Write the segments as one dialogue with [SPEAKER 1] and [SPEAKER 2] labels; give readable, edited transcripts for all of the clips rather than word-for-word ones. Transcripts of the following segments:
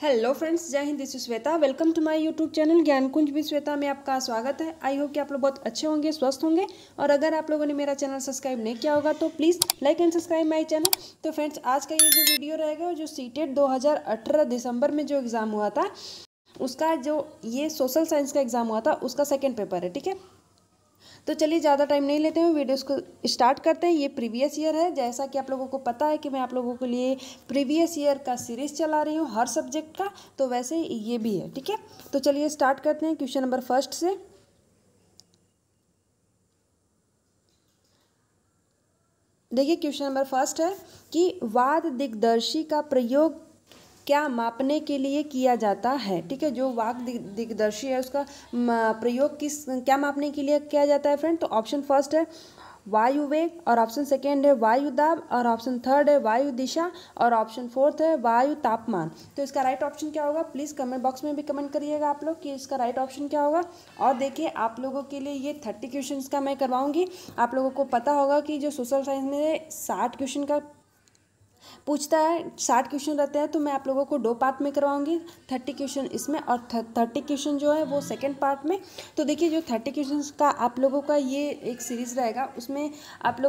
[SPEAKER 1] Hello friends, जय हिंद। This is Shweta. Welcome to my YouTube channel Gyan Kunj भी श्वेता में आपका स्वागत है। आई होप कि आप लोग बहुत अच्छे होंगे, स्वस्थ होंगे। और अगर आप लोगों ने मेरा चैनल सब्सक्राइब नहीं किया होगा तो please like and subscribe my channel. तो फ्रेंड्स, आज का ये जो वीडियो रहेगा, जो सीटेट 2018 दिसंबर में जो एग्ज़ाम हुआ था, उसका जो ये सोशल साइंस का एग्ज़ाम हुआ था, उसका सेकेंड पेपर है। ठीक है, तो चलिए ज़्यादा टाइम नहीं लेते हुए वीडियोस को स्टार्ट करते हैं। ये प्रीवियस ईयर है। जैसा कि आप लोगों को पता है कि मैं आप लोगों के लिए प्रीवियस ईयर का सीरीज़ चला रही हूँ हर सब्जेक्ट का, तो वैसे ही ये भी है। ठीक है, तो चलिए स्टार्ट करते हैं क्वेश्चन नंबर फर्स्ट से। देखिए, क्वेश्चन नंबर फर्स्ट है कि वाद दिग्दर्शी का प्रयोग क्या मापने के लिए किया जाता है। ठीक है, जो वाद दिग्दर्शी है उसका प्रयोग क्या मापने के लिए किया जाता है फ्रेंड। तो ऑप्शन फर्स्ट है वायु वेग, और ऑप्शन सेकेंड है वायु दाब, और ऑप्शन थर्ड है वायु दिशा, और ऑप्शन फोर्थ है वायु तापमान। तो इसका राइट ऑप्शन क्या होगा, प्लीज़ कमेंट बॉक्स में भी कमेंट करिएगा आप लोग कि इसका राइट ऑप्शन क्या होगा। और देखिए, आप लोगों के लिए ये 30 क्वेश्चन का मैं करवाऊंगी। आप लोगों को पता होगा कि जो सोशल साइंस में 60 क्वेश्चन का पूछता है, 60 क्वेश्चन रहते हैं, तो मैं आप लोगों को 2 पार्ट में करवाऊंगी। 30 क्वेश्चन इसमें और 30 क्वेश्चन जो है वो सेकंड पार्ट में। तो देखिए, जो 30 क्वेश्चन का आप लोगों का ये एक सीरीज़ रहेगा, उसमें आप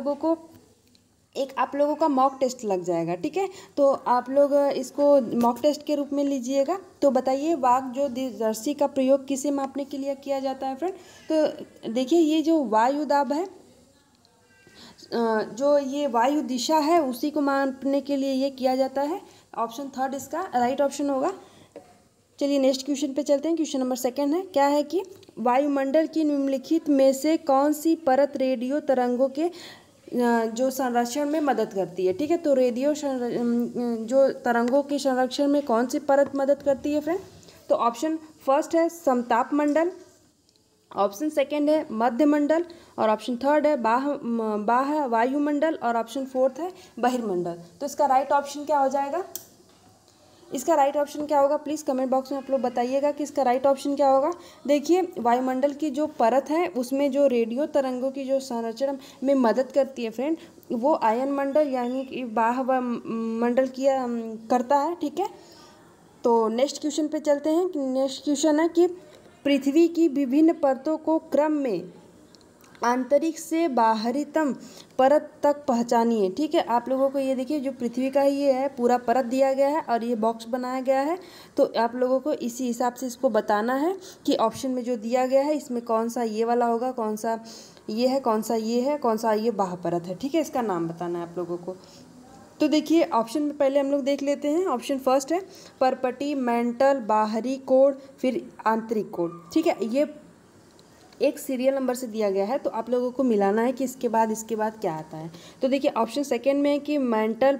[SPEAKER 1] लोगों का मॉक टेस्ट लग जाएगा। ठीक है, तो आप लोग इसको मॉक टेस्ट के रूप में लीजिएगा। तो बताइए, वाग जो दिग्दर्शी का प्रयोग किसे मापने के लिए किया जाता है फ्रेंड। तो देखिए, ये जो वायु दाब है, जो ये वायु दिशा है, उसी को मापने के लिए ये किया जाता है। ऑप्शन थर्ड इसका राइट ऑप्शन होगा। चलिए नेक्स्ट क्वेश्चन पे चलते हैं। क्वेश्चन नंबर सेकंड है, क्या है कि वायुमंडल की निम्नलिखित में से कौन सी परत रेडियो तरंगों के जो संरक्षण में मदद करती है। ठीक है, तो जो तरंगों के संरक्षण में कौन सी परत मदद करती है फ्रेंड। तो ऑप्शन फर्स्ट है समताप मंडल, ऑप्शन सेकेंड है मध्यमंडल, और ऑप्शन थर्ड है बाह्य वायुमंडल, और ऑप्शन फोर्थ है बहिर्मंडल। तो इसका राइट ऑप्शन क्या हो जाएगा, इसका राइट ऑप्शन क्या होगा, प्लीज़ कमेंट बॉक्स में आप लोग बताइएगा कि इसका राइट ऑप्शन क्या होगा। देखिए, वायुमंडल की जो परत है उसमें जो रेडियो तरंगों की जो संरक्षण में मदद करती है फ्रेंड, वो आयन मंडल यानी कि बाह्य मंडल किया करता है। ठीक है, तो नेक्स्ट क्वेश्चन पे चलते हैं। नेक्स्ट क्वेश्चन है कि पृथ्वी की विभिन्न परतों को क्रम में आंतरिक से बाहरीतम परत तक पहचानिए। ठीक है, आप लोगों को ये देखिए, जो पृथ्वी का ये है पूरा परत दिया गया है और ये बॉक्स बनाया गया है। तो आप लोगों को इसी हिसाब से इसको बताना है कि ऑप्शन में जो दिया गया है इसमें कौन सा ये वाला होगा, कौन सा ये है, कौन सा ये है, कौन सा ये बाह्य परत है। ठीक है, इसका नाम बताना है आप लोगों को। तो देखिए, ऑप्शन में पहले हम लोग देख लेते हैं। ऑप्शन फर्स्ट है परपटी, मेंटल, बाहरी कोड, फिर आंतरिक कोड। ठीक है, ये एक सीरियल नंबर से दिया गया है, तो आप लोगों को मिलाना है कि इसके बाद क्या आता है। तो देखिए, ऑप्शन सेकेंड में है कि मेंटल,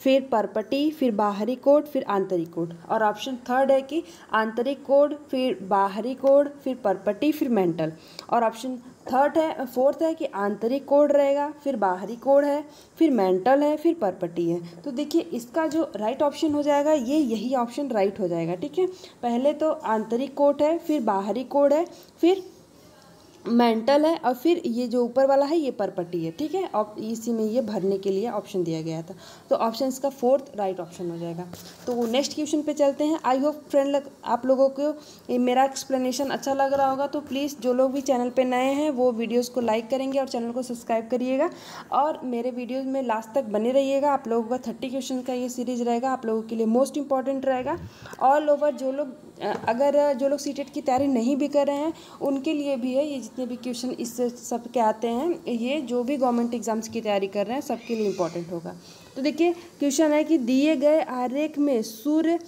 [SPEAKER 1] फिर परपटी, फिर बाहरी कोड, फिर आंतरिक कोड, और ऑप्शन थर्ड है कि आंतरिक कोड, फिर बाहरी कोड, फिर परपटी, फिर मेंटल, और ऑप्शन फोर्थ है कि आंतरिक कोड रहेगा, फिर बाहरी कोड है, फिर मेंटल है, फिर परपटी है। तो देखिए, इसका जो राइट ऑप्शन हो जाएगा यही ऑप्शन राइट हो जाएगा। ठीक है, पहले तो आंतरिक कोड है, फिर बाहरी कोड है, फिर मेंटल है, और फिर ये जो ऊपर वाला है ये परपटी है। ठीक है, और इसी में ये भरने के लिए ऑप्शन दिया गया था। तो ऑप्शन इसका फोर्थ राइट ऑप्शन हो जाएगा। तो नेक्स्ट क्वेश्चन पे चलते हैं। आई होप फ्रेंड आप लोगों को ये मेरा एक्सप्लेनेशन अच्छा लग रहा होगा। तो प्लीज़ जो लोग भी चैनल पे नए हैं वो वीडियोज़ को लाइक करेंगे और चैनल को सब्सक्राइब करिएगा, और मेरे वीडियोज़ में लास्ट तक बने रहिएगा। आप लोगों का 30 क्वेश्चन का ये सीरीज़ रहेगा, आप लोगों के लिए मोस्ट इंपॉर्टेंट रहेगा। ऑल ओवर जो लोग सीटेट की तैयारी नहीं भी कर रहे हैं उनके लिए भी है। ये जितने भी क्वेश्चन इस सब के आते हैं, ये जो भी गवर्नमेंट एग्जाम्स की तैयारी कर रहे हैं सबके लिए इम्पोर्टेंट होगा। तो देखिए, क्वेश्चन है कि दिए गए आरेख में सूर्य,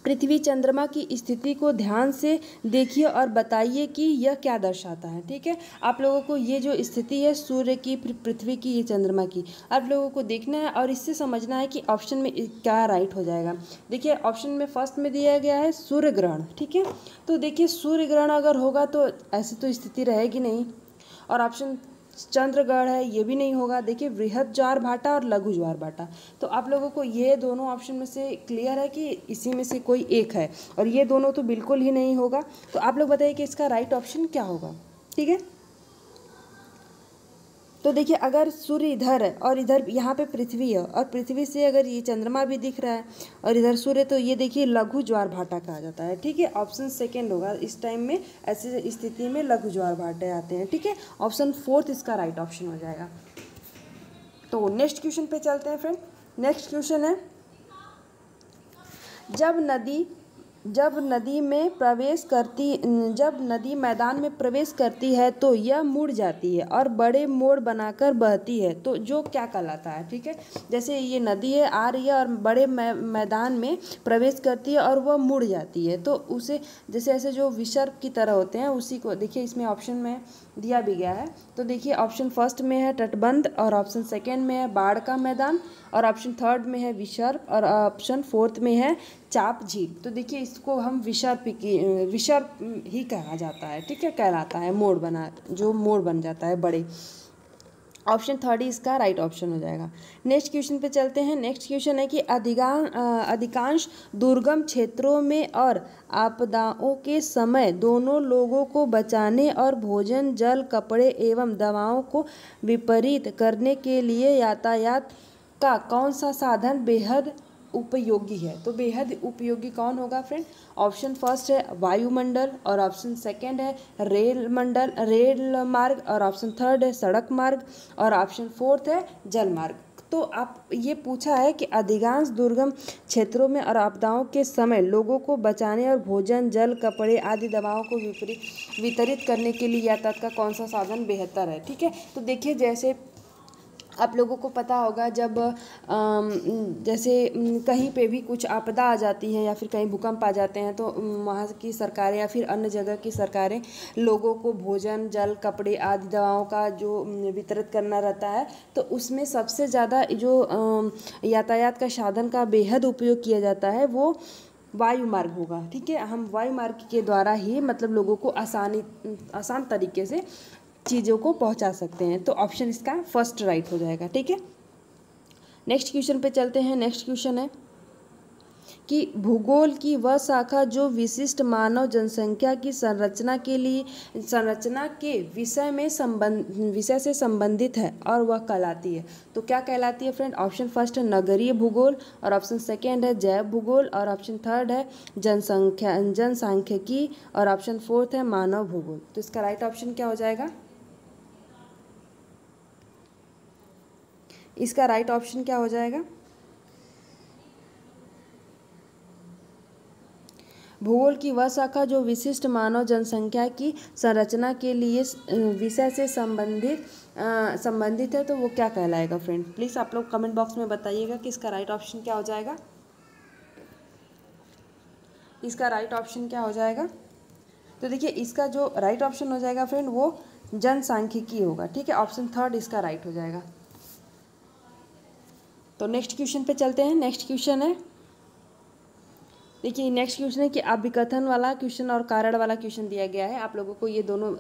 [SPEAKER 1] पृथ्वी, चंद्रमा की स्थिति को ध्यान से देखिए और बताइए कि यह क्या दर्शाता है। ठीक है, आप लोगों को ये जो स्थिति है सूर्य की, पृथ्वी की, ये चंद्रमा की, आप लोगों को देखना है और इससे समझना है कि ऑप्शन में क्या राइट हो जाएगा। देखिए, ऑप्शन में फर्स्ट में दिया गया है सूर्य ग्रहण। ठीक है, तो देखिए, सूर्य ग्रहण अगर होगा तो ऐसी तो स्थिति रहेगी नहीं, और ऑप्शन चंद्रग्रहण है ये भी नहीं होगा। देखिए, वृहद ज्वार भाटा और लघु ज्वार भाटा, तो आप लोगों को ये दोनों ऑप्शन में से क्लियर है कि इसी में से कोई एक है, और ये दोनों तो बिल्कुल ही नहीं होगा। तो आप लोग बताइए कि इसका राइट ऑप्शन क्या होगा। ठीक है, तो देखिए अगर सूर्य इधर है और इधर यहाँ पे पृथ्वी है और पृथ्वी से अगर ये चंद्रमा भी दिख रहा है और इधर सूर्य, तो ये देखिए लघु ज्वार भाटा कहा जाता है। ठीक है, ऑप्शन सेकेंड होगा इस टाइम में, ऐसी स्थिति में लघु ज्वार भाटे आते हैं। ठीक है, ऑप्शन फोर्थ इसका राइट ऑप्शन हो जाएगा। तो नेक्स्ट क्वेश्चन पे चलते हैं फ्रेंड। नेक्स्ट क्वेश्चन है, जब नदी मैदान में प्रवेश करती है तो यह मुड़ जाती है और बड़े मोड़ बनाकर बहती है, तो जो क्या कहलाता है। ठीक है, जैसे ये नदी है, आ रही है और बड़े मैदान में प्रवेश करती है और वह मुड़ जाती है, तो उसे जैसे ऐसे जो विसर्प की तरह होते हैं उसी को देखिए इसमें ऑप्शन में दिया भी गया है। तो देखिए ऑप्शन फर्स्ट में है तटबंध, और ऑप्शन सेकेंड में है बाढ़ का मैदान, और ऑप्शन थर्ड में है विसर्प, और ऑप्शन फोर्थ में है चाप झील। तो देखिए इसको हम विसर्प ही कहा जाता है। ठीक है, कहलाता है मोड़ बन जाता है बड़े। ऑप्शन थर्ड ही इसका राइट ऑप्शन हो जाएगा। नेक्स्ट क्वेश्चन पे चलते हैं। नेक्स्ट क्वेश्चन है कि अधिकांश दुर्गम क्षेत्रों में और आपदाओं के समय दोनों लोगों को बचाने और भोजन, जल, कपड़े एवं दवाओं को वितरित करने के लिए यातायात का कौन सा साधन बेहद उपयोगी है। तो बेहद उपयोगी कौन होगा फ्रेंड? ऑप्शन फर्स्ट है वायुमंडल, और ऑप्शन सेकंड है रेल मार्ग, और ऑप्शन थर्ड है सड़क मार्ग, और ऑप्शन फोर्थ है जल मार्ग। तो आप ये पूछा है कि अधिकांश दुर्गम क्षेत्रों में और आपदाओं के समय लोगों को बचाने और भोजन, जल, कपड़े आदि दवाओं को वितरित करने के लिए यातायात का कौन सा साधन बेहतर है। ठीक है, तो देखिए जैसे आप लोगों को पता होगा जब जैसे कहीं पे भी कुछ आपदा आ जाती है या फिर कहीं भूकंप आ जाते हैं, तो वहाँ की सरकारें या फिर अन्य जगह की सरकारें लोगों को भोजन, जल, कपड़े आदि दवाओं का जो वितरित करना रहता है, तो उसमें सबसे ज़्यादा जो यातायात का साधन का बेहद उपयोग किया जाता है वो वायु मार्ग होगा। ठीक है, हम वायु मार्ग के द्वारा ही मतलब लोगों को आसान तरीके से चीज़ों को पहुंचा सकते हैं। तो ऑप्शन इसका फर्स्ट राइट हो जाएगा। ठीक है, नेक्स्ट क्वेश्चन पे चलते हैं। नेक्स्ट क्वेश्चन है कि भूगोल की वह शाखा जो विशिष्ट मानव जनसंख्या की संरचना के विषय से संबंधित है और वह कहलाती है। तो क्या कहलाती है फ्रेंड? ऑप्शन फर्स्ट है नगरीय भूगोल, और ऑप्शन सेकेंड है जैव भूगोल, और ऑप्शन थर्ड है जनसांख्यिकी, और ऑप्शन फोर्थ है मानव भूगोल। तो इसका राइट ऑप्शन क्या हो जाएगा? इसका राइट ऑप्शन क्या हो जाएगा? भूगोल की वह शाखा जो विशिष्ट मानव जनसंख्या की संरचना के लिए विषय से संबंधित है, तो वो क्या कहलाएगा फ्रेंड? प्लीज़ आप लोग कमेंट बॉक्स में बताइएगा कि इसका राइट ऑप्शन क्या हो जाएगा। इसका राइट ऑप्शन क्या हो जाएगा? तो देखिए इसका जो राइट ऑप्शन हो जाएगा फ्रेंड वो जनसांख्यिकी होगा। ठीक है, ऑप्शन थर्ड इसका राइट हो जाएगा। तो नेक्स्ट क्वेश्चन पे चलते हैं। नेक्स्ट क्वेश्चन है, देखिए नेक्स्ट क्वेश्चन है कि अभिकथन वाला क्वेश्चन और कारण वाला क्वेश्चन दिया गया है। आप लोगों को ये दोनों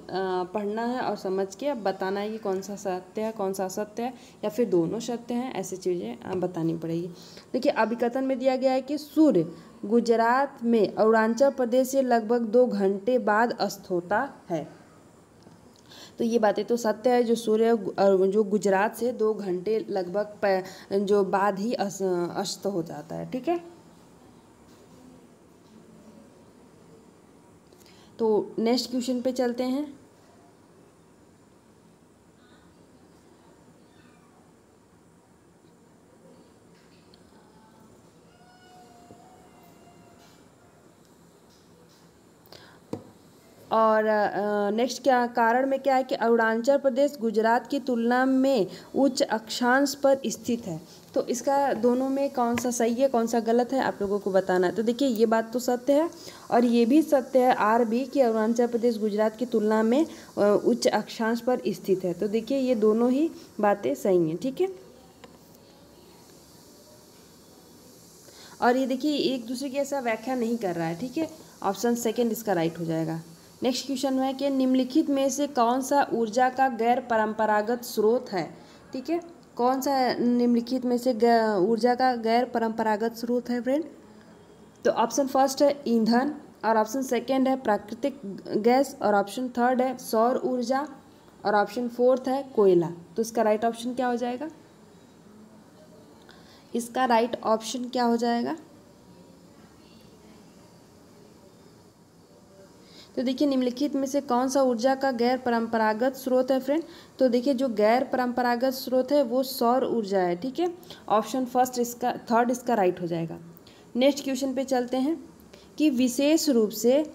[SPEAKER 1] पढ़ना है और समझ के बताना है कि कौन सा सत्य है, कौन सा असत्य है, या फिर दोनों सत्य हैं, ऐसी चीज़ें बतानी पड़ेगी। देखिए अभिकथन में दिया गया है कि सूर्य गुजरात में अरुणाचल प्रदेश से लगभग 2 घंटे बाद अस्त होता है। तो ये बातें तो सत्य है, जो सूर्य जो गुजरात से 2 घंटे लगभग जो बाद ही अस्त हो जाता है। ठीक है, तो नेक्स्ट क्वेश्चन पे चलते हैं। और नेक्स्ट क्या कारण में क्या है कि अरुणाचल प्रदेश गुजरात की तुलना में उच्च अक्षांश पर स्थित है। तो इसका दोनों में कौन सा सही है, कौन सा गलत है, आप लोगों को बताना है। तो देखिए ये बात तो सत्य है और ये भी सत्य है आर भी कि अरुणाचल प्रदेश गुजरात की तुलना में उच्च अक्षांश पर स्थित है। तो देखिए ये दोनों ही बातें सही हैं। ठीक है, और ये देखिए एक दूसरे की ऐसा व्याख्या नहीं कर रहा है। ठीक है, ऑप्शन सेकेंड इसका राइट हो जाएगा। नेक्स्ट क्वेश्चन है कि निम्नलिखित में से कौन सा ऊर्जा का गैर परंपरागत स्रोत है। ठीक है, कौन सा निम्नलिखित में से ऊर्जा का गैर परंपरागत स्रोत है फ्रेंड? तो ऑप्शन फर्स्ट है ईंधन, और ऑप्शन सेकेंड है प्राकृतिक गैस, और ऑप्शन थर्ड है सौर ऊर्जा, और ऑप्शन फोर्थ है कोयला। तो इसका राइट ऑप्शन क्या हो जाएगा? इसका राइट ऑप्शन क्या हो जाएगा? तो देखिए निम्नलिखित में से कौन सा ऊर्जा का गैर परंपरागत स्रोत है फ्रेंड? तो देखिए जो गैर परंपरागत स्रोत है वो सौर ऊर्जा है, ठीक है। ऑप्शन फर्स्ट इसका, थर्ड इसका राइट हो जाएगा। नेक्स्ट क्वेश्चन पे चलते हैं कि विशेष रूप से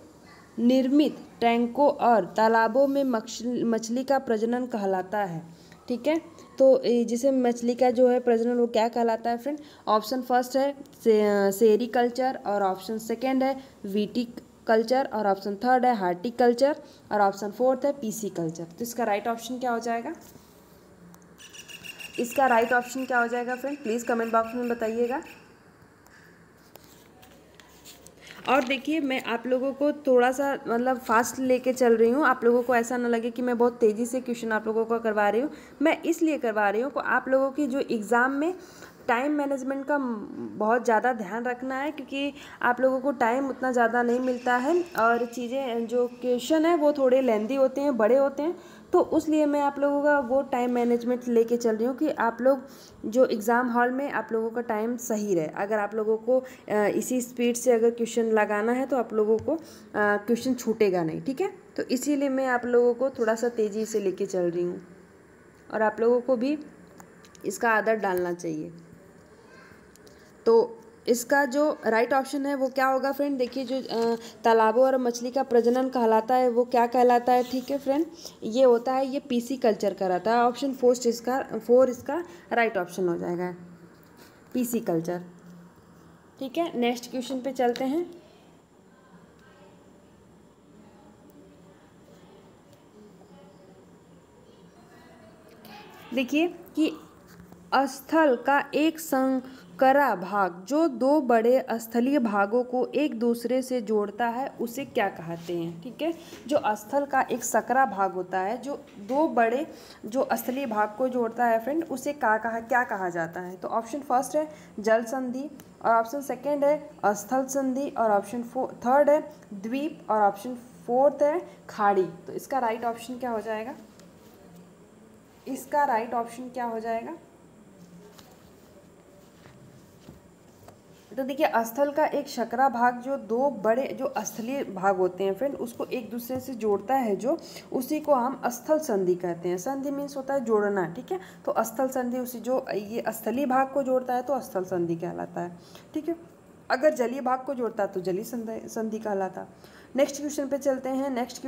[SPEAKER 1] निर्मित टैंकों और तालाबों में मछली का प्रजनन कहलाता है, ठीक है। तो जिसे मछली का जो है प्रजनन वो क्या कहलाता है फ्रेंड? ऑप्शन फर्स्ट है सेरीकल्चर, और ऑप्शन सेकेंड है वीटी कल्चर, और ऑप्शन थर्ड है हार्टिकल्चर, और ऑप्शन फोर्थ है पीसी कल्चर। तो इसका राइट ऑप्शन क्या हो जाएगा? इसका राइट ऑप्शन क्या हो जाएगा फ्रेंड? प्लीज़ कमेंट बॉक्स में बताइएगा। और देखिए मैं आप लोगों को थोड़ा सा मतलब फास्ट लेके चल रही हूँ, आप लोगों को ऐसा ना लगे कि मैं बहुत तेज़ी से क्वेश्चन आप लोगों को करवा रही हूँ। मैं इसलिए करवा रही हूँ कि आप लोगों की जो एग्ज़ाम में टाइम मैनेजमेंट का बहुत ज़्यादा ध्यान रखना है, क्योंकि आप लोगों को टाइम उतना ज़्यादा नहीं मिलता है और चीज़ें जो क्वेश्चन है वो थोड़े लेंदी होते हैं, बड़े होते हैं। तो उसलिए मैं आप लोगों का वो टाइम मैनेजमेंट लेके चल रही हूँ कि आप लोग जो एग्ज़ाम हॉल में आप लोगों का टाइम सही रहे। अगर आप लोगों को इसी स्पीड से अगर क्वेश्चन लगाना है तो आप लोगों को क्वेश्चन छूटेगा नहीं, ठीक है। तो इसीलिए मैं आप लोगों को थोड़ा सा तेज़ी से लेके चल रही हूँ और आप लोगों को भी इसका आदत डालना चाहिए। तो इसका जो राइट ऑप्शन है वो क्या होगा फ्रेंड? देखिए जो तालाबों और मछली का प्रजनन कहलाता है वो क्या कहलाता है, ठीक है फ्रेंड? ये होता है, ये पीसी कल्चर कहलाता है। ऑप्शन फोर इसका राइट ऑप्शन हो जाएगा, पीसी कल्चर, ठीक है। नेक्स्ट क्वेश्चन पे चलते हैं। देखिए कि स्थल का एक संकरा भाग जो दो बड़े स्थलीय भागों को एक दूसरे से जोड़ता है उसे क्या कहते हैं, ठीक है। जो स्थल का एक सकरा भाग होता है जो दो बड़े जो स्थलीय भाग को जोड़ता है फ्रेंड, उसे क्या कहा जाता है? तो ऑप्शन फर्स्ट है जल संधि, और ऑप्शन सेकेंड है स्थल संधि, और ऑप्शन थर्ड है द्वीप, और ऑप्शन फोर्थ है खाड़ी। तो इसका राइट ऑप्शन क्या हो जाएगा? इसका राइट ऑप्शन क्या हो जाएगा? तो देखिए स्थल का एक शकरा भाग जो दो बड़े जो स्थलीय भाग होते हैं फ्रेंड उसको एक दूसरे से जोड़ता है, जो उसी को हम स्थल संधि कहते हैं। संधि मीन्स होता है जोड़ना, ठीक है। तो स्थल संधि उसी जो ये स्थलीय भाग को जोड़ता है तो स्थल संधि कहलाता है, ठीक है। अगर जलीय भाग को जोड़ता है तो जलीय संधि कहलाता। नेक्स्ट क्वेश्चन पे चलते हैं। नेक्स्ट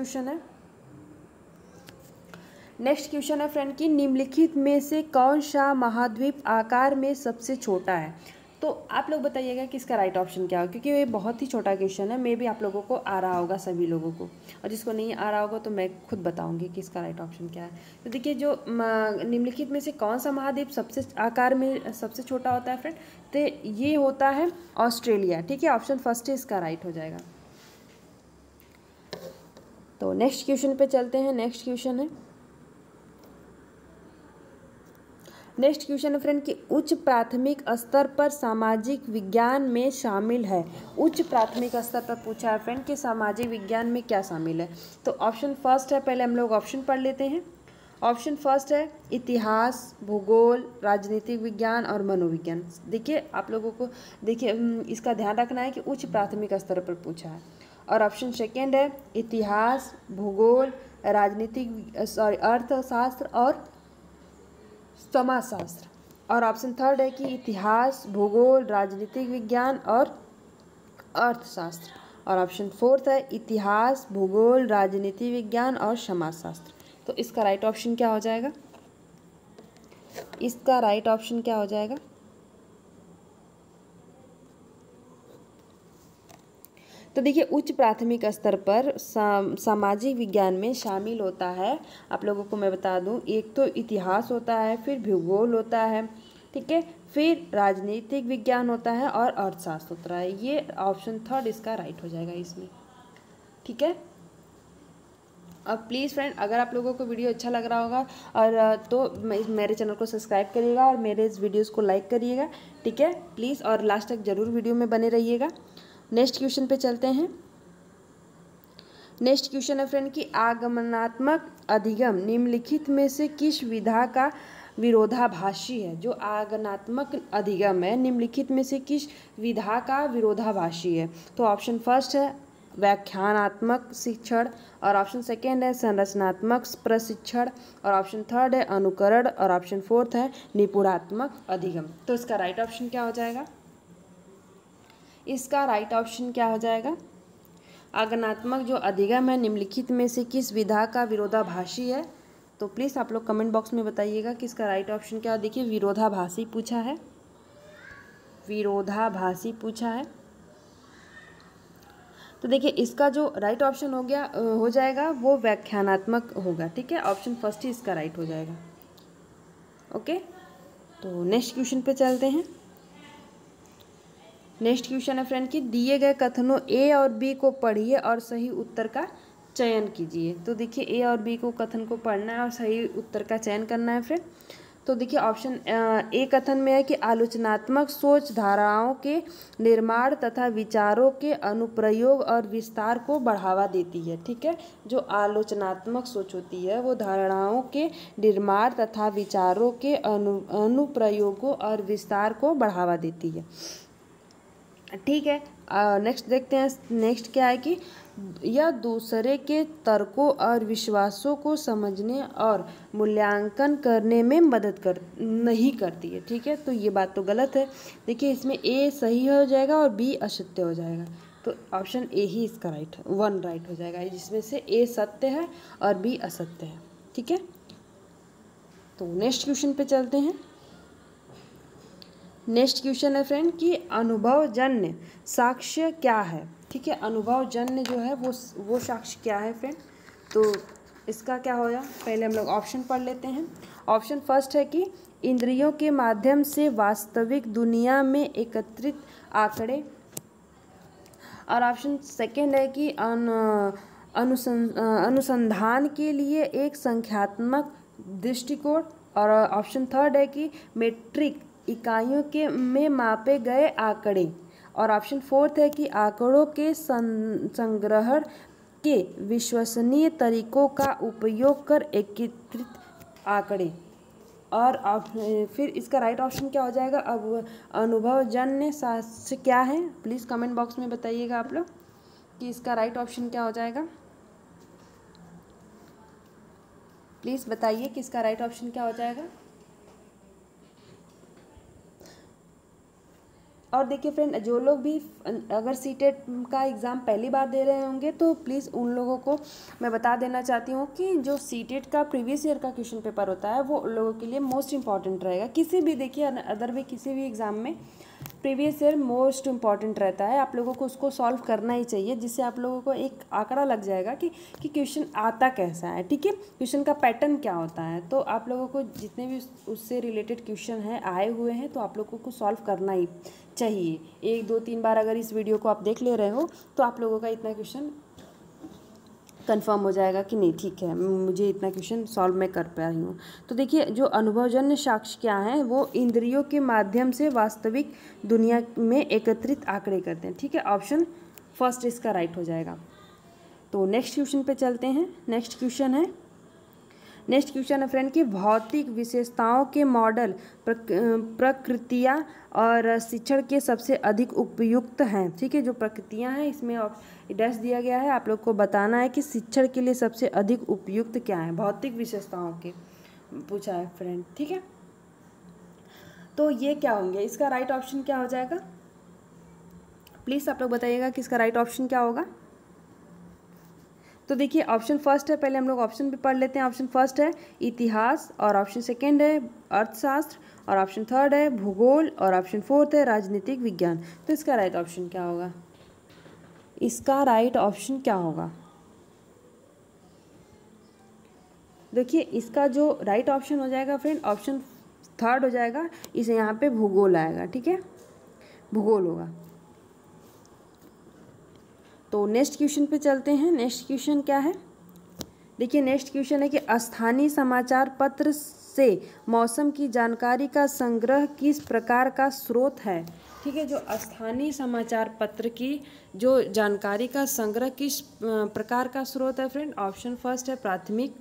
[SPEAKER 1] क्वेश्चन है फ्रेंड कि निम्नलिखित में से कौन सा महाद्वीप आकार में सबसे छोटा है? तो आप लोग बताइएगा कि इसका राइट ऑप्शन क्या हो, क्योंकि ये बहुत ही छोटा क्वेश्चन है। मे भी आप लोगों को आ रहा होगा, सभी लोगों को, और जिसको नहीं आ रहा होगा तो मैं खुद बताऊंगी कि इसका राइट ऑप्शन क्या है। तो देखिए जो निम्नलिखित में से कौन सा महाद्वीप सबसे आकार में सबसे छोटा होता है फ्रेंड? तो ये होता है ऑस्ट्रेलिया, ठीक है। ऑप्शन फर्स्ट है इसका राइट हो जाएगा। तो नेक्स्ट क्वेश्चन पे चलते हैं। नेक्स्ट क्वेश्चन है फ्रेंड कि उच्च प्राथमिक स्तर पर सामाजिक विज्ञान में शामिल है। उच्च प्राथमिक स्तर पर पूछा है फ्रेंड कि सामाजिक विज्ञान में क्या शामिल है। तो ऑप्शन फर्स्ट है, पहले हम लोग ऑप्शन पढ़ लेते हैं। ऑप्शन फर्स्ट है इतिहास, भूगोल, राजनीतिक विज्ञान और मनोविज्ञान। देखिए आप लोगों को देखिए इसका ध्यान रखना है कि उच्च प्राथमिक स्तर पर पूछा है। और ऑप्शन सेकेंड है इतिहास, भूगोल, अर्थशास्त्र और समाजशास्त्र। और ऑप्शन थर्ड है कि इतिहास, भूगोल, राजनीतिक विज्ञान और अर्थशास्त्र। और ऑप्शन फोर्थ है इतिहास, भूगोल, राजनीतिक विज्ञान और समाजशास्त्र। तो इसका राइट ऑप्शन क्या हो जाएगा? इसका राइट ऑप्शन क्या हो जाएगा? तो देखिए उच्च प्राथमिक स्तर पर सामाजिक विज्ञान में शामिल होता है, आप लोगों को मैं बता दूं, एक तो इतिहास होता है, फिर भूगोल होता है, ठीक है, फिर राजनीतिक विज्ञान होता है और अर्थशास्त्र होता है। ये ऑप्शन थर्ड इसका राइट हो जाएगा इसमें, ठीक है। अब प्लीज़ फ्रेंड अगर आप लोगों को वीडियो अच्छा लग रहा होगा और तो मेरे चैनल को सब्सक्राइब करिएगा और मेरे इस वीडियोज़ को लाइक करिएगा, ठीक है प्लीज़, और लास्ट तक ज़रूर वीडियो में बने रहिएगा। नेक्स्ट क्वेश्चन पे चलते हैं। नेक्स्ट क्वेश्चन है फ्रेंड कि आगमनात्मक अधिगम निम्नलिखित में से किस विधा का विरोधाभासी है। जो आगमनात्मक अधिगम है निम्नलिखित में से किस विधा का विरोधाभासी है। तो ऑप्शन फर्स्ट है व्याख्यानात्मक शिक्षण, और ऑप्शन सेकेंड है संरचनात्मक प्रशिक्षण, और ऑप्शन थर्ड है अनुकरण, और ऑप्शन फोर्थ है निपुणात्मक अधिगम। तो इसका राइट ऑप्शन क्या हो जाएगा? इसका राइट ऑप्शन क्या हो जाएगा? आगमनात्मक जो अधिगम है निम्नलिखित में से किस विधा का विरोधाभासी है। तो प्लीज़ आप लोग कमेंट बॉक्स में बताइएगा कि इसका राइट ऑप्शन क्या है। देखिए विरोधाभासी पूछा है, विरोधाभासी पूछा है। तो देखिए इसका जो राइट ऑप्शन हो जाएगा वो व्याख्यानात्मक होगा। ठीक है, ऑप्शन फर्स्ट ही इसका राइट हो जाएगा। ओके, तो नेक्स्ट क्वेश्चन पे चलते हैं। नेक्स्ट क्वेश्चन है फ्रेंड कि दिए गए कथनों ए और बी को पढ़िए और सही उत्तर का चयन कीजिए। तो देखिए ए और बी को कथन को पढ़ना है और सही उत्तर का चयन करना है फ्रेंड। तो देखिए ऑप्शन ए कथन में है कि आलोचनात्मक सोच धाराओं के निर्माण तथा विचारों के अनुप्रयोग और विस्तार को बढ़ावा देती है। ठीक है, जो आलोचनात्मक सोच होती है वो धारणाओं के निर्माण तथा विचारों के अनुप्रयोगों और विस्तार को बढ़ावा देती है। ठीक है, नेक्स्ट देखते हैं। नेक्स्ट क्या है कि यह दूसरे के तर्कों और विश्वासों को समझने और मूल्यांकन करने में मदद नहीं करती है। ठीक है, तो ये बात तो गलत है। देखिए इसमें ए सही हो जाएगा और बी असत्य हो जाएगा। तो ऑप्शन ए ही इसका राइट हो जाएगा, जिसमें से ए सत्य है और बी असत्य है। ठीक है, तो नेक्स्ट क्वेश्चन पे चलते हैं। नेक्स्ट क्वेश्चन है फ्रेंड कि अनुभवजन्य साक्ष्य क्या है। ठीक है, अनुभवजन्य जो है वो साक्ष्य क्या है फ्रेंड। तो इसका क्या होगा, पहले हम लोग ऑप्शन पढ़ लेते हैं। ऑप्शन फर्स्ट है कि इंद्रियों के माध्यम से वास्तविक दुनिया में एकत्रित आंकड़े, और ऑप्शन सेकेंड है कि अनुसंधान के लिए एक संख्यात्मक दृष्टिकोण, और ऑप्शन थर्ड है कि मेट्रिक इकाइयों के में मापे गए आंकड़े, और ऑप्शन फोर्थ है कि आंकड़ों के संग्रहण के विश्वसनीय तरीकों का उपयोग कर एकत्रित आंकड़े। और फिर इसका राइट ऑप्शन क्या हो जाएगा। अब अनुभवजन्य साक्ष्य क्या है, प्लीज़ कमेंट बॉक्स में बताइएगा आप लोग कि इसका राइट ऑप्शन क्या हो जाएगा। प्लीज़ बताइए कि इसका राइट ऑप्शन क्या हो जाएगा। और देखिए फ्रेंड, जो लोग भी अगर सीटेट का एग्ज़ाम पहली बार दे रहे होंगे तो प्लीज़ उन लोगों को मैं बता देना चाहती हूँ कि जो सीटेट का प्रीवियस ईयर का क्वेश्चन पेपर होता है वो उन लोगों के लिए मोस्ट इंपॉर्टेंट रहेगा। किसी भी देखिए अदर भी किसी भी एग्ज़ाम में प्रीवियस ईयर मोस्ट इंपॉर्टेंट रहता है। आप लोगों को उसको सॉल्व करना ही चाहिए, जिससे आप लोगों को एक आंकड़ा लग जाएगा कि क्वेश्चन आता कैसा है। ठीक है, क्वेश्चन का पैटर्न क्या होता है। तो आप लोगों को जितने भी उससे रिलेटेड क्वेश्चन हैं आए हुए हैं तो आप लोगों को सॉल्व करना ही चाहिए। 1 2 3 बार अगर इस वीडियो को आप देख ले रहे हो तो आप लोगों का इतना क्वेश्चन कंफर्म हो जाएगा कि नहीं ठीक है, मुझे इतना क्वेश्चन सॉल्व मैं कर पा रही हूँ। तो देखिए जो अनुभवजन्य साक्ष्य क्या है, वो इंद्रियों के माध्यम से वास्तविक दुनिया में एकत्रित आंकड़े करते हैं। ठीक है, ऑप्शन फर्स्ट इसका राइट हो जाएगा। तो नेक्स्ट क्वेश्चन पे चलते हैं। नेक्स्ट क्वेश्चन है फ्रेंड कि भौतिक विशेषताओं के मॉडल प्रकृतियाँ और शिक्षण के सबसे अधिक उपयुक्त हैं। ठीक है, जो प्रकृतियाँ हैं इसमें डैश दिया गया है, आप लोग को बताना है कि शिक्षण के लिए सबसे अधिक उपयुक्त क्या है। भौतिक विशेषताओं के पूछा है फ्रेंड। ठीक है, तो ये क्या होंगे, इसका राइट ऑप्शन क्या हो जाएगा। प्लीज़ आप लोग बताइएगा कि इसका राइट ऑप्शन क्या होगा। तो देखिए ऑप्शन फर्स्ट है, पहले हम लोग ऑप्शन भी पढ़ लेते हैं। ऑप्शन फर्स्ट है इतिहास, और ऑप्शन सेकेंड है अर्थशास्त्र, और ऑप्शन थर्ड है भूगोल, और ऑप्शन फोर्थ है राजनीतिक विज्ञान। तो इसका राइट ऑप्शन क्या होगा। इसका राइट ऑप्शन क्या होगा। देखिए इसका जो राइट ऑप्शन हो जाएगा फ्रेंड, ऑप्शन थर्ड हो जाएगा। इसे यहाँ पे भूगोल आएगा। ठीक है, भूगोल होगा। तो नेक्स्ट क्वेश्चन पे चलते हैं। नेक्स्ट क्वेश्चन क्या है, देखिए नेक्स्ट क्वेश्चन है कि स्थानीय समाचार पत्र से मौसम की जानकारी का संग्रह किस प्रकार का स्रोत है। ठीक है, जो स्थानीय समाचार पत्र की जो जानकारी का संग्रह किस प्रकार का स्रोत है फ्रेंड? ऑप्शन फर्स्ट है प्राथमिक,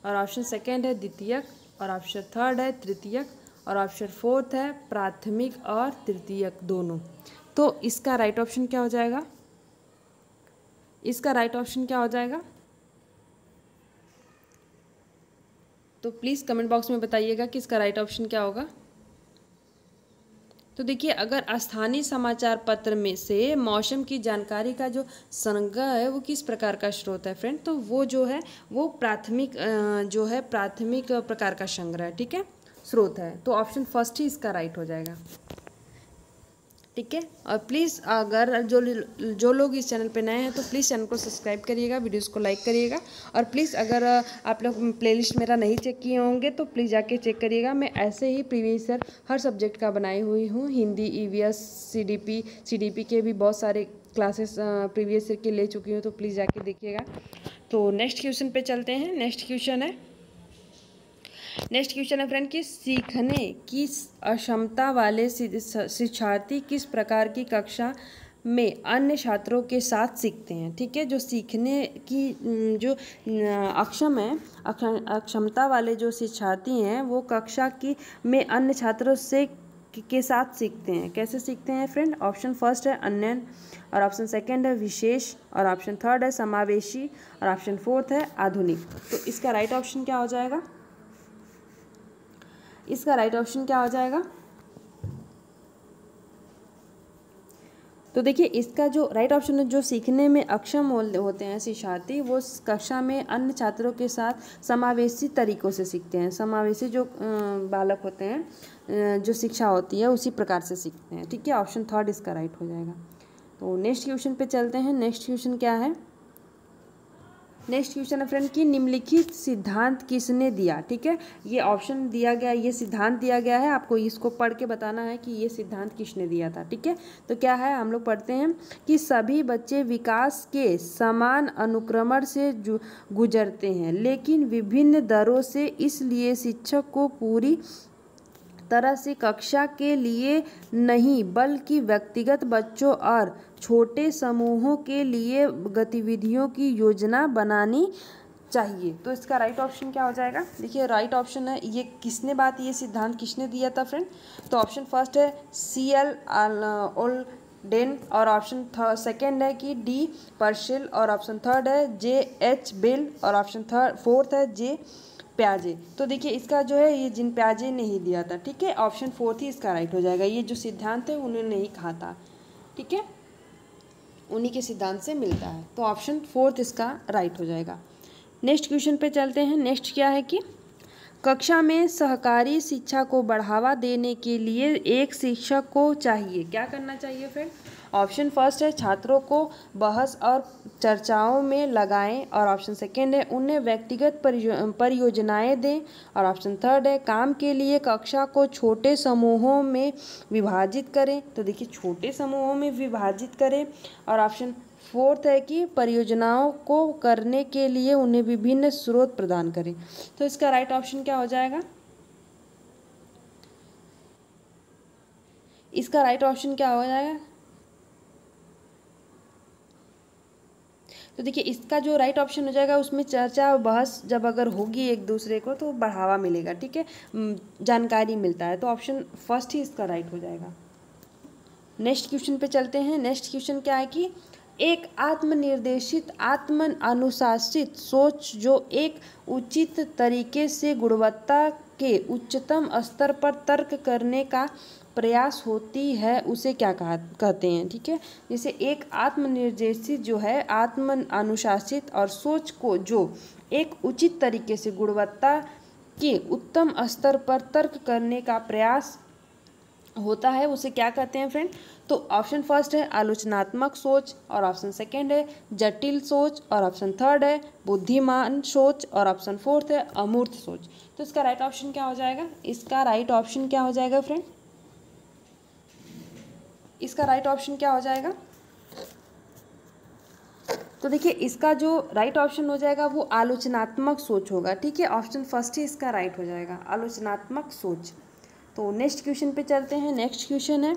[SPEAKER 1] और ऑप्शन सेकंड है द्वितीयक, और ऑप्शन थर्ड है तृतीयक, और ऑप्शन फोर्थ है प्राथमिक और तृतीयक दोनों। तो इसका राइट ऑप्शन क्या हो जाएगा? इसका राइट ऑप्शन क्या हो जाएगा? तो प्लीज़ कमेंट बॉक्स में बताइएगा कि इसका राइट ऑप्शन क्या होगा। तो देखिए, अगर स्थानीय समाचार पत्र में से मौसम की जानकारी का जो संग्रह है वो किस प्रकार का स्रोत है फ्रेंड? तो वो जो है वो प्राथमिक प्राथमिक प्रकार का संग्रह है, ठीक है, स्रोत है। तो ऑप्शन फर्स्ट ही इसका राइट हो जाएगा, ठीक है। और प्लीज़ अगर जो लोग इस चैनल पे नए हैं तो प्लीज़ चैनल को सब्सक्राइब करिएगा, वीडियोस को लाइक करिएगा। और प्लीज़ अगर आप लोग प्लेलिस्ट मेरा नहीं चेक किए होंगे तो प्लीज़ जाके चेक करिएगा। मैं ऐसे ही प्रीवियस ईयर हर सब्जेक्ट का बनाई हुई हूँ। हिंदी, EVS, CDP के भी बहुत सारे क्लासेस प्रीवियस ईयर के ले चुकी हूँ, तो प्लीज़ जाके देखिएगा। तो नेक्स्ट क्वेश्चन पे चलते हैं। नेक्स्ट क्वेश्चन है फ्रेंड कि सीखने की अक्षमता वाले शिक्षार्थी किस प्रकार की कक्षा में अन्य छात्रों के साथ सीखते हैं? ठीक है, जो सीखने की जो अक्षमता वाले जो शिक्षार्थी हैं वो कक्षा की में अन्य छात्रों से के साथ सीखते हैं। कैसे सीखते हैं फ्रेंड? ऑप्शन फर्स्ट है अनन्य, और ऑप्शन सेकंड है विशेष, और ऑप्शन थर्ड है समावेशी, और ऑप्शन फोर्थ है आधुनिक। तो इसका राइट ऑप्शन क्या हो जाएगा? इसका राइट ऑप्शन क्या हो जाएगा? तो देखिए, इसका जो राइट ऑप्शन है, जो सीखने में अक्षम होते हैं शिक्षार्थी वो कक्षा में अन्य छात्रों के साथ समावेशी तरीकों से सीखते हैं। समावेशी जो बालक होते हैं, जो शिक्षा होती है उसी प्रकार से सीखते हैं, ठीक है। ऑप्शन थर्ड इसका राइट हो जाएगा। तो नेक्स्ट क्वेश्चन पे चलते हैं। नेक्स्ट क्वेश्चन क्या है? नेक्स्ट क्वेश्चन है फ्रेंड कि निम्नलिखित सिद्धांत किसने दिया? ठीक है, ये ऑप्शन दिया गया, ये सिद्धांत दिया गया है, आपको इसको पढ़ के बताना है कि ये सिद्धांत किसने दिया था, ठीक है। तो क्या है, हम लोग पढ़ते हैं कि सभी बच्चे विकास के समान अनुक्रमण से गुजरते हैं, लेकिन विभिन्न दरों से, इसलिए शिक्षक को पूरी तरह से कक्षा के लिए नहीं बल्कि व्यक्तिगत बच्चों और छोटे समूहों के लिए गतिविधियों की योजना बनानी चाहिए। तो इसका राइट ऑप्शन क्या हो जाएगा? देखिए, राइट ऑप्शन है ये किसने ये सिद्धांत किसने दिया था फ्रेंड? तो ऑप्शन फर्स्ट है CL ओल्डेन, और ऑप्शन सेकेंड है कि D पर्सेल, और ऑप्शन थर्ड है JH बेल, और ऑप्शन फोर्थ है J प्याजे। तो देखिए, इसका जो है ये जिन प्याजे ने ही दिया था, ठीक है। ऑप्शन फोर्थ ही इसका राइट हो जाएगा। ये जो सिद्धांत है उन्होंने ही कहा था, ठीक है, उन्हीं के सिद्धांत से मिलता है। तो ऑप्शन फोर्थ इसका राइट हो जाएगा। नेक्स्ट क्वेश्चन पे चलते हैं। नेक्स्ट क्या है कि कक्षा में सहकारी शिक्षा को बढ़ावा देने के लिए एक शिक्षक को चाहिए, क्या करना चाहिए फ्रेंड? ऑप्शन फर्स्ट है छात्रों को बहस और चर्चाओं में लगाएं, और ऑप्शन सेकंड है उन्हें व्यक्तिगत परियोजनाएं दें, और ऑप्शन थर्ड है काम के लिए कक्षा को छोटे समूहों में विभाजित करें। तो देखिए, छोटे समूहों में विभाजित करें, और ऑप्शन फोर्थ है कि परियोजनाओं को करने के लिए उन्हें विभिन्न स्रोत प्रदान करें। तो इसका राइट ऑप्शन क्या हो जाएगा? इसका राइट ऑप्शन क्या हो जाएगा? तो देखिए, इसका जो राइट ऑप्शन हो जाएगा उसमें चर्चा और बहस जब अगर होगी एक दूसरे को तो बढ़ावा मिलेगा, ठीक है, जानकारी मिलता है। तो ऑप्शन फर्स्ट ही इसका राइट हो जाएगा। नेक्स्ट क्वेश्चन पे चलते हैं। नेक्स्ट क्वेश्चन क्या है कि एक आत्मनिर्देशित, आत्म अनुशासित सोच जो एक उचित तरीके से गुणवत्ता के उच्चतम स्तर पर तर्क करने का प्रयास होती है उसे क्या कहते हैं? ठीक है, जैसे एक आत्मनिर्देशित जो है, आत्म अनुशासित और सोच को जो एक उचित तरीके से गुणवत्ता के उत्तम स्तर पर तर्क करने का प्रयास होता है उसे क्या कहते हैं फ्रेंड? तो ऑप्शन फर्स्ट है आलोचनात्मक सोच, और ऑप्शन सेकंड है जटिल सोच, और ऑप्शन थर्ड है बुद्धिमान सोच, और ऑप्शन फोर्थ है अमूर्त सोच। तो इसका राइट ऑप्शन क्या हो जाएगा? इसका राइट ऑप्शन क्या हो जाएगा फ्रेंड? इसका राइट ऑप्शन क्या हो जाएगा? तो देखिए, इसका जो राइट ऑप्शन हो जाएगा वो आलोचनात्मक सोच होगा, ठीक है। ऑप्शन फर्स्ट ही इसका राइट हो जाएगा, आलोचनात्मक सोच। तो नेक्स्ट क्वेश्चन पे चलते हैं। नेक्स्ट क्वेश्चन है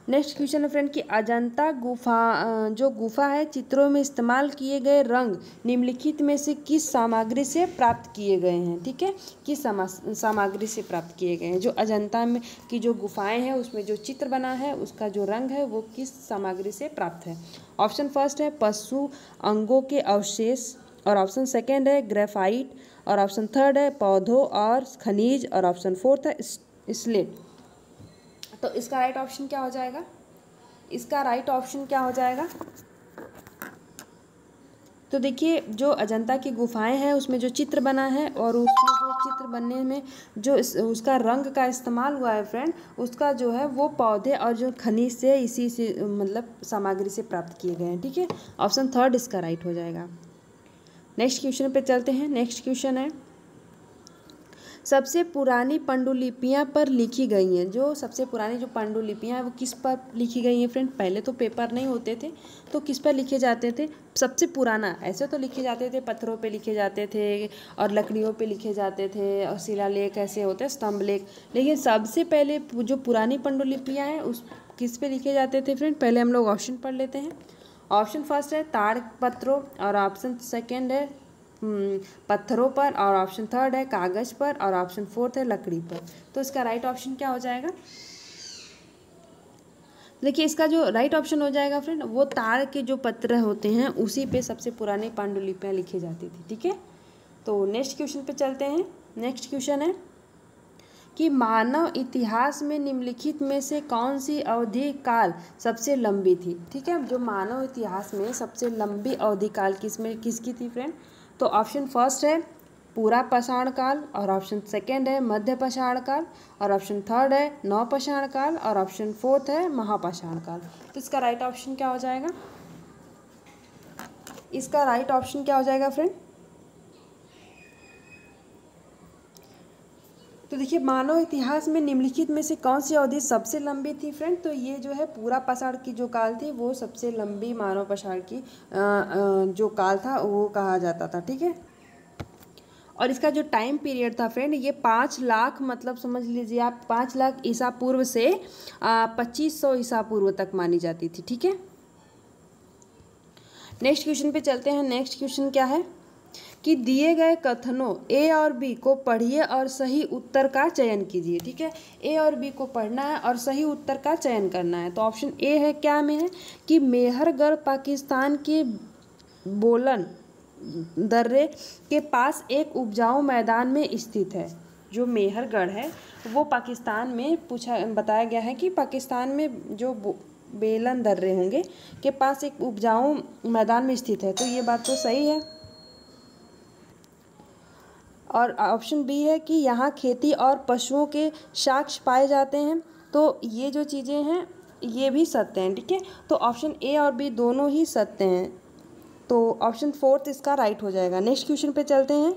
[SPEAKER 1] नेक्स्ट क्वेश्चन है फ्रेंड कि अजंता गुफा जो गुफा है चित्रों में इस्तेमाल किए गए रंग निम्नलिखित में से किस सामग्री से प्राप्त किए गए हैं। ठीक है, किस सामग्री से प्राप्त किए गए हैं। जो अजंता में की जो गुफाएं हैं उसमें जो चित्र बना है उसका जो रंग है वो किस सामग्री से प्राप्त है। ऑप्शन फर्स्ट है पशु अंगों के अवशेष, और ऑप्शन सेकेंड है ग्रेफाइट, और ऑप्शन थर्ड है पौधों और खनिज, और ऑप्शन फोर्थ है स्लेट। तो इसका राइट ऑप्शन क्या हो जाएगा? इसका राइट ऑप्शन क्या हो जाएगा? तो देखिए जो अजंता की गुफाएं हैं उसमें जो चित्र बना है और उसमें जो चित्र बनने में जो उसका रंग का इस्तेमाल हुआ है फ्रेंड, उसका जो है वो पौधे और जो खनिज से इसी से मतलब सामग्री से प्राप्त किए गए हैं। ठीक है, ऑप्शन थर्ड इसका राइट हो जाएगा। नेक्स्ट क्वेश्चन पे चलते हैं। नेक्स्ट क्वेश्चन है सबसे पुरानी पांडुलिपियाँ पर लिखी गई हैं। जो सबसे पुरानी जो पांडुलिपियाँ हैं वो किस पर लिखी गई हैं फ्रेंड? पहले तो पेपर नहीं होते थे तो किस पर लिखे जाते थे? सबसे पुराना ऐसे तो लिखे जाते थे, पत्थरों पे लिखे जाते थे और लकड़ियों पे लिखे जाते थे और शिलालेख ऐसे होते हैं, स्तंभ लेख। लेकिन सबसे पहले जो पुरानी पांडुलिपियाँ हैं उस किस पे लिखे जाते थे फ्रेंड? पहले हम लोग ऑप्शन पढ़ लेते हैं। ऑप्शन फर्स्ट है ताड़पत्रों, और ऑप्शन सेकेंड है पत्थरों पर, और ऑप्शन थर्ड है कागज पर, और ऑप्शन फोर्थ है लकड़ी पर। तो इसका राइट ऑप्शन क्या हो जाएगा? देखिए इसका जो राइट ऑप्शन हो जाएगा फ्रेंड वो ताड़ के जो पत्र होते हैं उसी पे सबसे पुरानी पांडुलिपियाँ लिखी जाती थी। ठीक है, तो नेक्स्ट क्वेश्चन पे चलते हैं। नेक्स्ट क्वेश्चन है कि मानव इतिहास में निम्नलिखित में से कौन सी अवधि काल सबसे लंबी थी। ठीक है, जो मानव इतिहास में सबसे लंबी अवधि काल किसकी थी फ्रेंड? तो ऑप्शन फर्स्ट है पूरा पाषाण काल, और ऑप्शन सेकेंड है मध्य पाषाण काल, और ऑप्शन थर्ड है नव पाषाण काल, और ऑप्शन फोर्थ है महापाषाण काल। तो इसका राइट ऑप्शन क्या हो जाएगा? इसका राइट ऑप्शन क्या हो जाएगा फ्रेंड? तो देखिए मानव इतिहास में निम्नलिखित में से कौन सी अवधि सबसे लंबी थी फ्रेंड? तो ये जो है पूरा पाषाण की जो काल थी वो सबसे लंबी मानव पाषाण की जो काल था वो कहा जाता था। ठीक है, और इसका जो टाइम पीरियड था फ्रेंड ये 5 लाख मतलब समझ लीजिए आप 5 लाख ईसा पूर्व से 2500 ईसा पूर्व तक मानी जाती थी। ठीक है, नेक्स्ट क्वेश्चन पे चलते हैं। नेक्स्ट क्वेश्चन क्या है कि दिए गए कथनों ए और बी को पढ़िए और सही उत्तर का चयन कीजिए। ठीक है, ए और बी को पढ़ना है और सही उत्तर का चयन करना है। तो ऑप्शन ए है क्या में है कि मेहरगढ़ पाकिस्तान के बोलन दर्रे के पास एक उपजाऊ मैदान में स्थित है। जो मेहरगढ़ है वो पाकिस्तान में बताया गया है कि पाकिस्तान में जो बेलन दर्रे होंगे के पास एक उपजाऊ मैदान में स्थित है। तो ये बात तो सही है। और ऑप्शन बी है कि यहाँ खेती और पशुओं के साक्ष्य पाए जाते हैं। तो ये जो चीज़ें हैं ये भी सत्य हैं। ठीक है, तो ऑप्शन ए और बी दोनों ही सत्य हैं। तो ऑप्शन फोर्थ इसका राइट हो जाएगा। नेक्स्ट क्वेश्चन पे चलते हैं।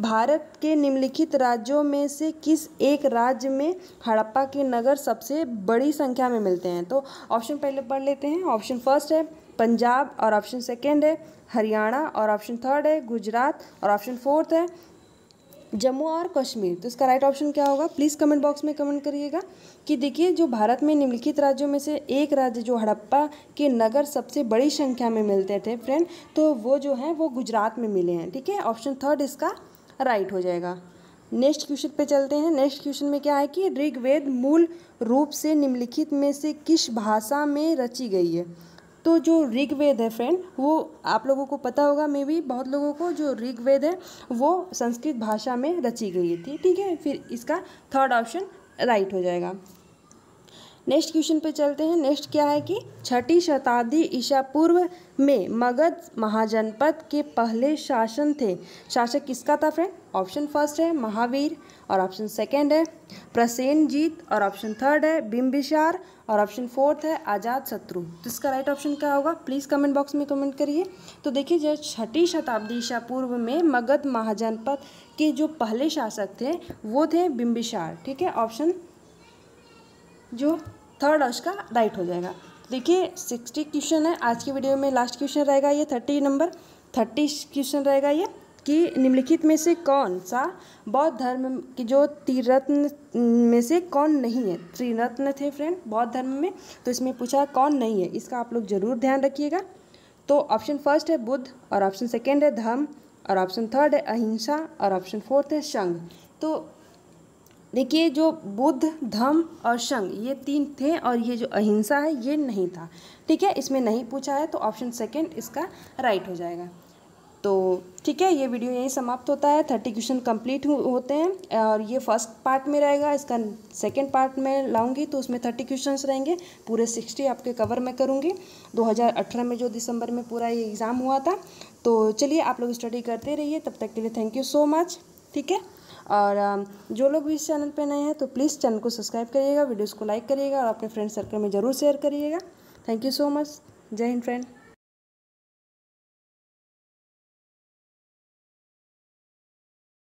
[SPEAKER 1] भारत के निम्नलिखित राज्यों में से किस एक राज्य में हड़प्पा के नगर सबसे बड़ी संख्या में मिलते हैं? तो ऑप्शन पहले पढ़ लेते हैं। ऑप्शन फर्स्ट है पंजाब, और ऑप्शन सेकेंड है हरियाणा, और ऑप्शन थर्ड है गुजरात, और ऑप्शन फोर्थ है जम्मू और कश्मीर। तो इसका राइट ऑप्शन क्या होगा? प्लीज़ कमेंट बॉक्स में कमेंट करिएगा कि देखिए जो भारत में निम्नलिखित राज्यों में से एक राज्य जो हड़प्पा के नगर सबसे बड़ी संख्या में मिलते थे फ्रेंड, तो वो जो है वो गुजरात में मिले हैं। ठीक है, ऑप्शन थर्ड इसका राइट हो जाएगा। नेक्स्ट क्वेश्चन पे चलते हैं। नेक्स्ट क्वेश्चन में क्या है कि ऋग्वेद मूल रूप से निम्नलिखित में से किस भाषा में रची गई है? तो जो ऋग्वेद है फ्रेंड वो आप लोगों को पता होगा, मे भी बहुत लोगों को, जो ऋग्वेद है वो संस्कृत भाषा में रची गई थी। ठीक है, फिर इसका थर्ड ऑप्शन राइट हो जाएगा। नेक्स्ट क्वेश्चन पे चलते हैं। नेक्स्ट क्या है कि 6ठी शताब्दी ईसा पूर्व में मगध महाजनपद के पहले शासक किसका था फ्रेंड? ऑप्शन फर्स्ट है महावीर, और ऑप्शन सेकेंड है प्रसेनजीत, और ऑप्शन थर्ड है बिंबिसार, और ऑप्शन फोर्थ है अजात शत्रु। तो इसका राइट ऑप्शन क्या होगा? प्लीज़ कमेंट बॉक्स में कमेंट करिए। तो देखिए जो 6ठी शताब्दी ईसा पूर्व में मगध महाजनपद के जो पहले शासक थे वो थे बिंबिसार। ठीक है, ऑप्शन जो थर्ड उसका राइट हो जाएगा। देखिए 60 क्वेश्चन है आज की वीडियो में, लास्ट क्वेश्चन रहेगा ये 30 क्वेश्चन रहेगा ये। कि निम्नलिखित में से कौन सा बौद्ध धर्म की जो त्रिरत्न में से कौन नहीं है। त्रिरत्न थे फ्रेंड बौद्ध धर्म में, तो इसमें पूछा कौन नहीं है, इसका आप लोग जरूर ध्यान रखिएगा। तो ऑप्शन फर्स्ट है बुद्ध, और ऑप्शन सेकेंड है धम्म, और ऑप्शन थर्ड है अहिंसा, और ऑप्शन फोर्थ है संघ। तो देखिए जो बुद्ध, धम्म और संघ ये 3 थे, और ये जो अहिंसा है ये नहीं था। ठीक है, इसमें नहीं पूछा है, तो ऑप्शन सेकेंड इसका राइट हो जाएगा। तो ठीक है, ये वीडियो यहीं समाप्त होता है। 30 क्वेश्चन कंप्लीट होते हैं, और ये फर्स्ट पार्ट में रहेगा। इसका सेकंड पार्ट में लाऊंगी तो उसमें 30 क्वेश्चंस रहेंगे, पूरे 60 आपके कवर मैं करूँगी। 2018 में जो दिसंबर में पूरा ये एग्ज़ाम हुआ था। तो चलिए आप लोग स्टडी करते रहिए, तब तक के लिए थैंक यू सो मच। ठीक है, और जो लोग भी इस चैनल पे नए हैं तो प्लीज़ चैनल को सब्सक्राइब करिएगा, वीडियोज़ को लाइक करिएगा, और अपने फ्रेंड सर्कल में ज़रूर शेयर करिएगा। Thank you so much. जय हिंद फ्रेंड।